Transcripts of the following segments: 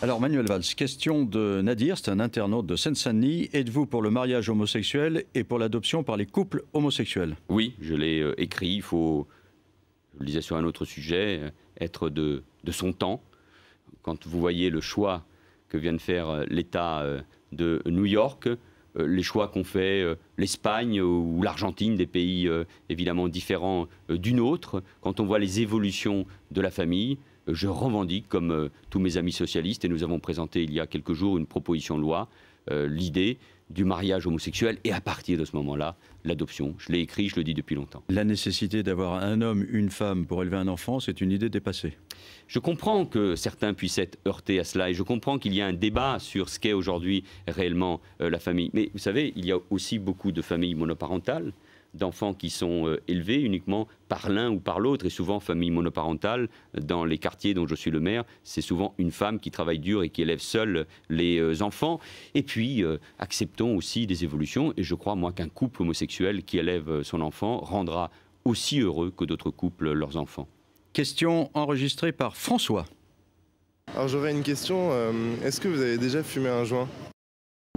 Alors Manuel Valls, question de Nadir, c'est un internaute de Seine-Saint-Denis. Êtes-vous pour le mariage homosexuel et pour l'adoption par les couples homosexuels? Oui, je l'ai écrit. Il faut, je le disais sur un autre sujet, être de son temps. Quand vous voyez le choix que vient de faire l'État de New York, les choix qu'ont fait l'Espagne ou l'Argentine, des pays évidemment différents du nôtre, quand on voit les évolutions de la famille, je revendique, comme tous mes amis socialistes, et nous avons présenté il y a quelques jours une proposition de loi, l'idée du mariage homosexuel, et à partir de ce moment-là, l'adoption. Je l'ai écrit, je le dis depuis longtemps. La nécessité d'avoir un homme, une femme pour élever un enfant, c'est une idée dépassée. Je comprends que certains puissent être heurtés à cela, et je comprends qu'il y a un débat sur ce qu'est aujourd'hui réellement la famille. Mais vous savez, il y a aussi beaucoup de familles monoparentales, d'enfants qui sont élevés uniquement par l'un ou par l'autre, et souvent famille monoparentale, dans les quartiers dont je suis le maire, c'est souvent une femme qui travaille dur et qui élève seule les enfants. Et puis, acceptons aussi des évolutions, et je crois, moi, qu'un couple homosexuel qui élève son enfant rendra aussi heureux que d'autres couples leurs enfants. Question enregistrée par François. Alors j'aurais une question, est-ce que vous avez déjà fumé un joint?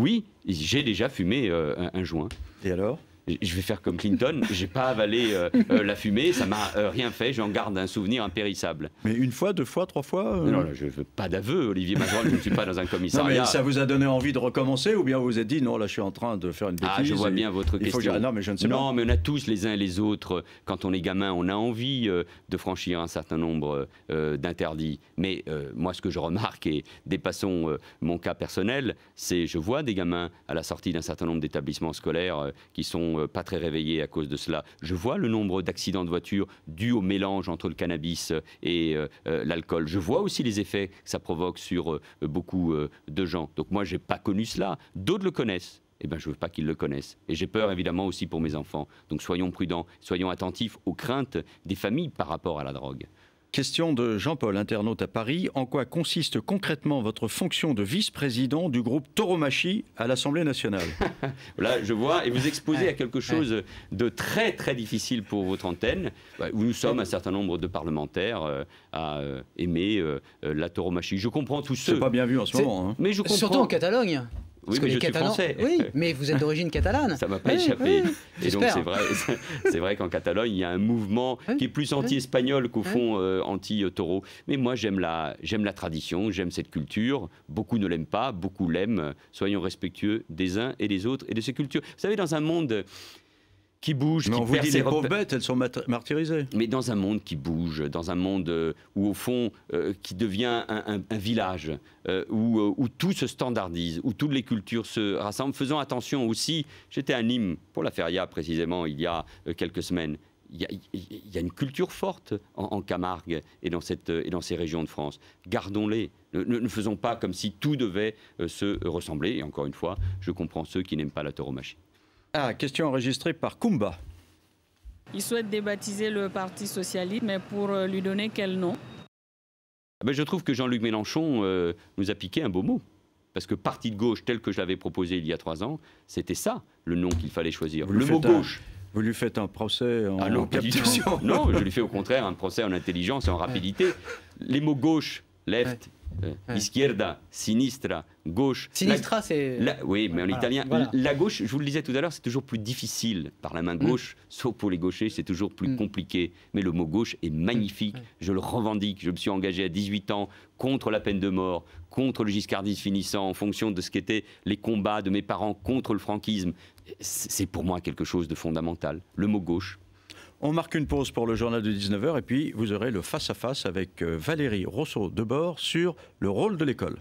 Oui, j'ai déjà fumé un joint. Et alors ? Je vais faire comme Clinton, j'ai pas avalé la fumée, ça m'a rien fait, j'en garde un souvenir impérissable. Mais une fois, deux fois, trois fois Non, je veux pas d'aveu, Olivier Majoral, je ne suis pas dans un commissariat. Non, mais ça vous a donné envie de recommencer, ou bien vous vous êtes dit, non, là je suis en train de faire une bêtise? Ah, je vois bien votre question. Non, mais je ne sais pas. Non, mais on a tous les uns et les autres, quand on est gamin, on a envie de franchir un certain nombre d'interdits. Mais moi, ce que je remarque, et dépassons mon cas personnel, c'est je vois des gamins à la sortie d'un certain nombre d'établissements scolaires qui sont pas très réveillés à cause de cela. Je vois le nombre d'accidents de voiture dus au mélange entre le cannabis et l'alcool. Je vois aussi les effets que ça provoque sur beaucoup de gens. Donc moi, j'ai pas connu cela. D'autres le connaissent. Eh bien, je ne veux pas qu'ils le connaissent. Et j'ai peur, évidemment, aussi pour mes enfants. Donc soyons prudents, soyons attentifs aux craintes des familles par rapport à la drogue. Question de Jean-Paul, internaute à Paris. En quoi consiste concrètement votre fonction de vice-président du groupe Tauromachie à l'Assemblée nationale? Là, je vois, et vous exposez à quelque chose de très, très difficile pour votre antenne, où nous sommes un certain nombre de parlementaires à aimer la tauromachie. Je comprends tous ceux... C'est pas bien vu en ce moment. Hein. Mais je comprends... Surtout en Catalogne. Oui, mais je suis français. Oui, mais vous êtes d'origine catalane. Ça ne m'a pas échappé. Oui, et donc c'est vrai qu'en Catalogne, il y a un mouvement qui est plus anti-espagnol qu'au fond anti-taureau. Mais moi, j'aime la tradition, j'aime cette culture. Beaucoup ne l'aiment pas, beaucoup l'aiment. Soyons respectueux des uns et des autres et de ces cultures. Vous savez, dans un monde qui bouge, mais qui on vous dit les pauvres bêtes, elles sont martyrisées. Mais dans un monde qui bouge, dans un monde où au fond, qui devient un village, où tout se standardise, où toutes les cultures se rassemblent, faisons attention aussi. J'étais à Nîmes pour la feria précisément il y a quelques semaines. Il y a une culture forte en Camargue et dans ces régions de France. Gardons-les. Ne faisons pas comme si tout devait se ressembler. Et encore une fois, je comprends ceux qui n'aiment pas la tauromachie. Ah, question enregistrée par Kumba. Il souhaite débaptiser le Parti socialiste, mais pour lui donner quel nom? Je trouve que Jean-Luc Mélenchon nous a piqué un beau mot. Parce que parti de gauche, tel que je l'avais proposé il y a 3 ans, c'était ça le nom qu'il fallait choisir. Le mot gauche. Vous lui faites un procès en captation? Non, je lui fais au contraire un procès en intelligence et en rapidité. Les mots gauche, left, izquierda, sinistra, gauche. Sinistra, c'est... Oui, mais en italien. Voilà. La gauche, je vous le disais tout à l'heure, c'est toujours plus difficile par la main gauche, sauf pour les gauchers, c'est toujours plus compliqué. Mais le mot gauche est magnifique, je le revendique. Je me suis engagé à 18 ans contre la peine de mort, contre le giscardisme finissant, en fonction de ce qu'étaient les combats de mes parents contre le franquisme. C'est pour moi quelque chose de fondamental, le mot gauche. On marque une pause pour le journal de 19h et puis vous aurez le face-à-face avec Valérie Rousseau-Debord sur le rôle de l'école.